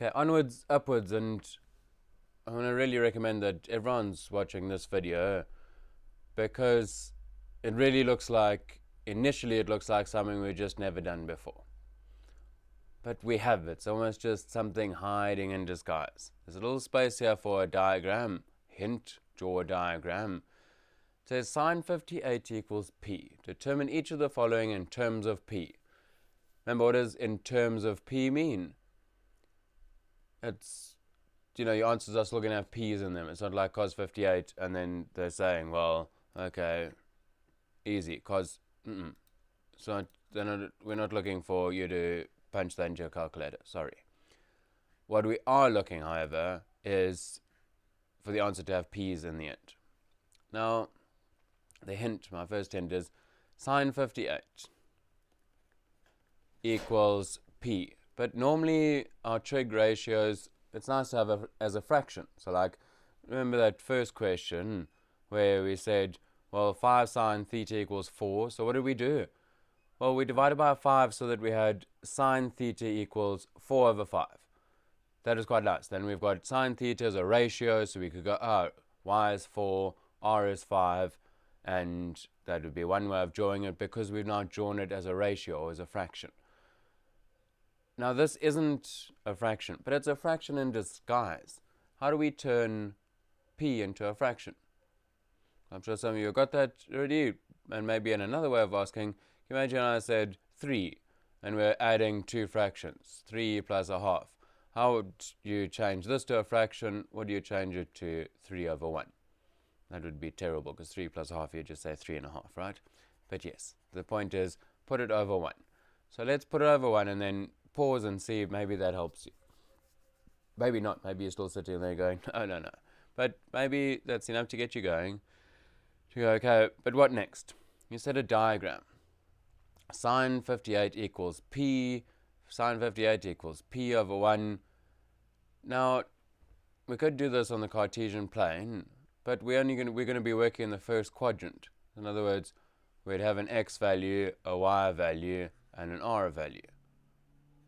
Okay, onwards, upwards, and I want to really recommend that everyone's watching this video because it really looks like, initially it looks like something we've just never done before. But we have. It's almost just something hiding in disguise. There's a little space here for a diagram. Hint, draw a diagram. It says sine 58 equals p. Determine each of the following in terms of p. Remember, what does in terms of p mean? It's, your answers are still going to have p's in them. It's not like cos 58 and then they're saying, well, okay, easy, cos, So we're not looking for you to punch that into your calculator, sorry. What we are looking, however, is for the answer to have p's in the end. Now, my first hint is sine 58 equals p. But normally our trig ratios, it's nice to have as a fraction. So like, remember that first question where we said, well, 5 sine theta equals 4. So what did we do? Well, we divided by 5 so that we had sine theta equals 4 over 5. That is quite nice. Then we've got sine theta as a ratio, so we could go, y is 4, r is 5, and that would be one way of drawing it because we've now drawn it as a ratio or as a fraction. Now, this isn't a fraction, but it's a fraction in disguise. How do we turn p into a fraction? I'm sure some of you got that already, and maybe in another way of asking, imagine I said 3, and we're adding two fractions, 3 plus a half. How would you change this to a fraction? Would you change it to 3 over 1? That would be terrible, because 3 plus a half, you just say 3.5, right? But yes, the point is, put it over 1. So let's put it over 1, and then pause and see if maybe that helps you. Maybe not. Maybe you're still sitting there going, no. But maybe that's enough to get you going. To go, okay, but what next? You set a diagram. Sine 58 equals p. Sine 58 equals p over 1. Now, we could do this on the Cartesian plane, but we're going to be working in the first quadrant. In other words, we'd have an x value, a y value, and an r value.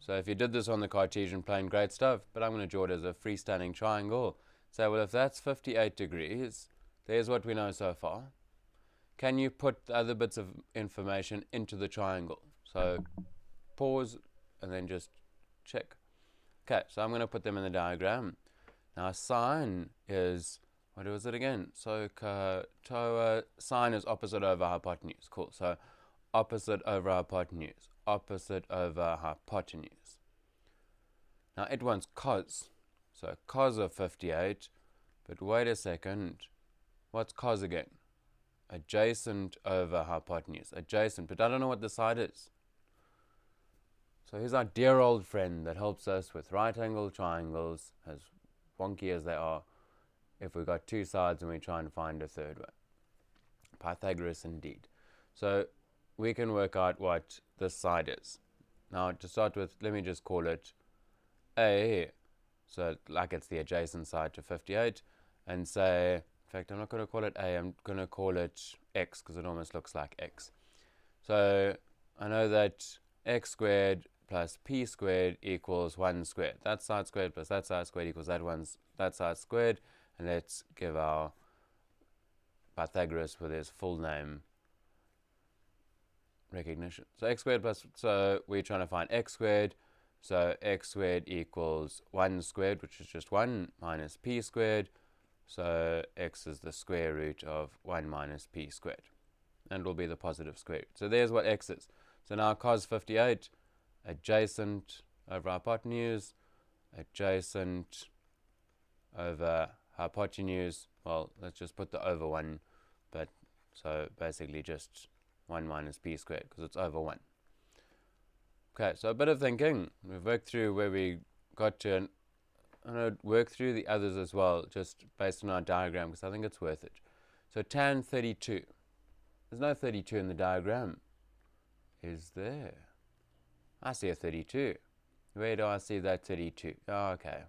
So if you did this on the Cartesian plane, great stuff, but I'm going to draw it as a freestanding triangle. So, well, if that's 58 degrees, there's what we know so far. Can you put the other bits of information into the triangle? So pause and then just check. Okay, so I'm going to put them in the diagram. Now sine is, what was it again? So sine is opposite over hypotenuse. Cool. So opposite over hypotenuse. Opposite over hypotenuse. Now it wants cos. So cos of 58. But wait a second. What's cos again? Adjacent over hypotenuse. Adjacent, but I don't know what the side is. So here's our dear old friend that helps us with right angle triangles, as wonky as they are, if we've got two sides and we're trying to find a third one. Pythagoras indeed. So we can work out what this side is. Now to start with, let me just call it A, so like it's the adjacent side to 58, and say, in fact, I'm not going to call it A, I'm going to call it x, because it almost looks like x. So I know that x squared plus p squared equals 1 squared. That side squared plus that side squared equals that side squared. And let's give our Pythagoras with his full name recognition. So x squared plus, so we're trying to find x squared. So x squared equals 1 squared, which is just 1, minus p squared. So x is the square root of 1 minus p squared. And will be the positive square root. So there's what x is. So now cos 58, adjacent over hypotenuse, adjacent over hypotenuse. Well, let's just put the over 1. But so basically just 1 minus p squared, because it's over 1. Okay, so a bit of thinking. We've worked through where we got to, and I'm going to work through the others as well, just based on our diagram, because I think it's worth it. So tan 32. There's no 32 in the diagram. Is there? I see a 32. Where do I see that 32? Oh, okay.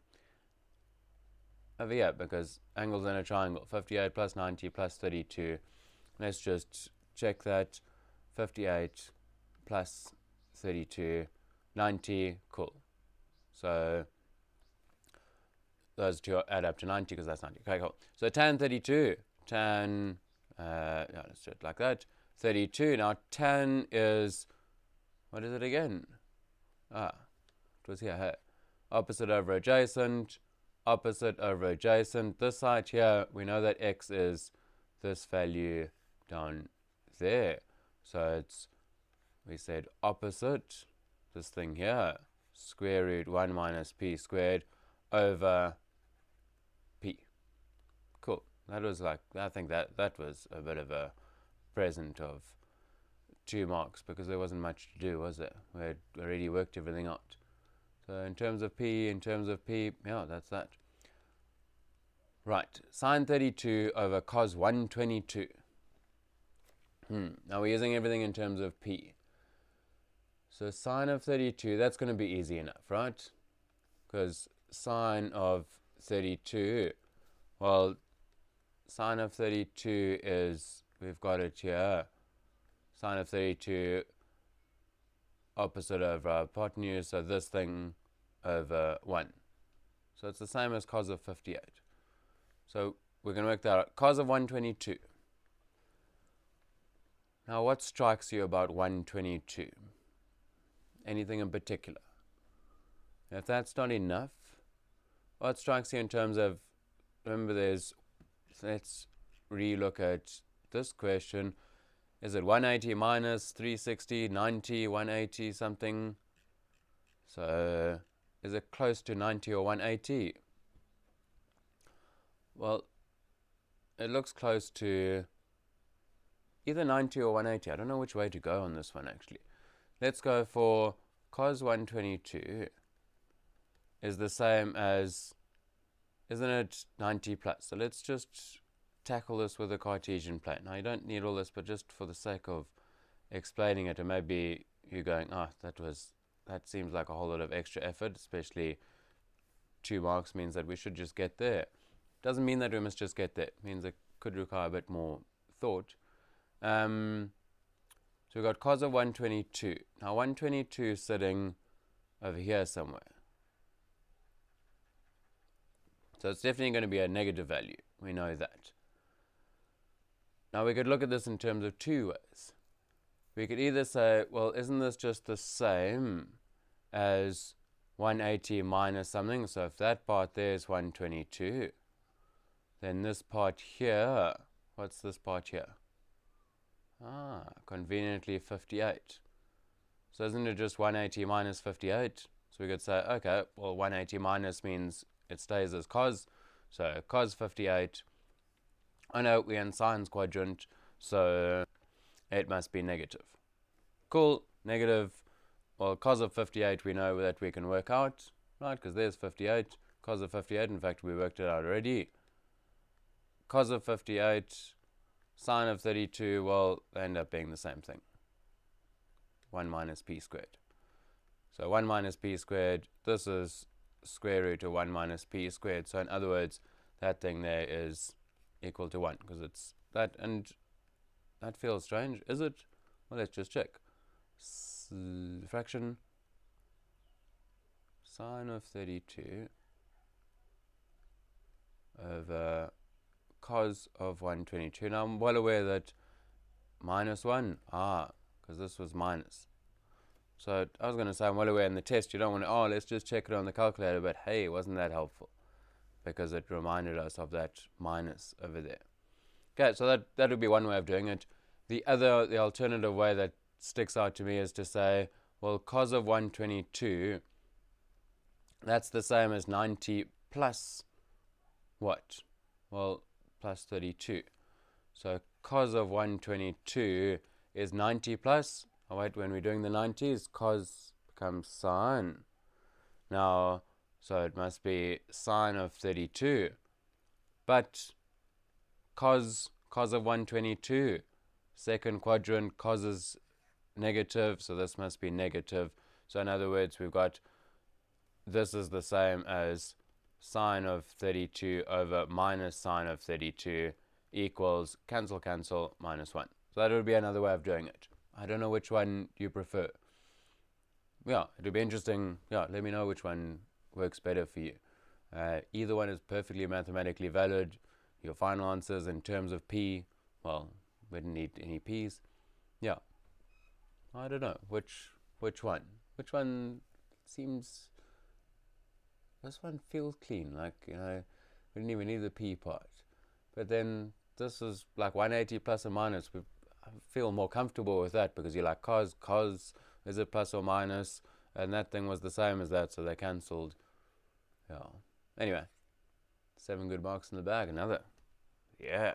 Over here, because angles in a triangle. 58 plus 90 plus 32. Let's just check that. 58 plus 32, 90, cool. So those two add up to 90 because that's 90. Okay, cool. So tan 32, let's do it like that. 32. Now tan is, what is it again? It was here. Hey. Opposite over adjacent, opposite over adjacent. This side here, we know that x is this value down there. So it's, we said opposite, this thing here, square root 1 minus p squared over p. Cool. That was like, I think that was a bit of a present of 2 marks because there wasn't much to do, was there? We had already worked everything out. So in terms of p, yeah, that's that. Right, sine 32 over cos 122. Now we're using everything in terms of p. So sine of 32, that's going to be easy enough, right? Because sine of 32, well, sine of 32 is, we've got it here, sine of 32 opposite over hypotenuse, so this thing over 1. So it's the same as cos of 58. So we're going to work that out. Cos of 122. Now what strikes you about 122? Anything in particular? If that's not enough, what strikes you in terms of, remember let's re-look at this question. Is it 180 minus 360, 90, 180 something? So is it close to 90 or 180? Well, it looks close to either 90 or 180. I don't know which way to go on this one actually. Let's go for cos 122 is the same as, isn't it 90 plus? So let's just tackle this with a Cartesian plane. Now you don't need all this, but just for the sake of explaining it, and maybe you're going, that seems like a whole lot of extra effort, especially 2 marks means that we should just get there. Doesn't mean that we must just get there. It means it could require a bit more thought. So we've got cos of 122. Now 122 is sitting over here somewhere. So it's definitely going to be a negative value. We know that. Now we could look at this in terms of 2 ways. We could either say, well, isn't this just the same as 180 minus something? So if that part there is 122, then this part here, what's this part here? Conveniently 58. So isn't it just 180 minus 58? So we could say, okay, well 180 minus means it stays as cos. So cos 58. I know we're in sines quadrant, so it must be negative. Cool, negative. Well, cos of 58 we know that we can work out, right? Because there's 58. Cos of 58, in fact, we worked it out already. Cos of 58, sine of 32, well, they end up being the same thing. 1 minus p squared. So 1 minus p squared, this is square root of 1 minus p squared. So in other words, that thing there is equal to 1, because it's that, and that feels strange. Is it? Well, let's just check. Fraction sine of 32 over cos of 122. Now I'm well aware that minus 1, because this was minus. So I was going to say I'm well aware in the test you don't want to, let's just check it on the calculator, but hey, wasn't that helpful? Because it reminded us of that minus over there. Okay, so that would be one way of doing it. The alternative way that sticks out to me is to say, well, cos of 122, that's the same as 90 plus what? Well, plus 32. So cos of 122 is 90 plus, when we're doing the 90s, cos becomes sine. Now, so it must be sine of 32. But cos of 122, second quadrant, cos is negative, so this must be negative. So in other words, we've got, this is the same as sine of 32 over minus sine of 32 equals, cancel, minus 1. So that would be another way of doing it. I don't know which one you prefer. Yeah, it would be interesting. Yeah, let me know which one works better for you. Either one is perfectly mathematically valid. Your final answers in terms of p, well, we didn't need any p's. Yeah, I don't know which one. Which one seems? This one feels clean. Like, we didn't even need the p part. But then this is like 180 plus or minus. I feel more comfortable with that because you're like cos is it plus or minus, and that thing was the same as that, so they cancelled. Yeah. Anyway, 7 good marks in the bag. Another. Yeah.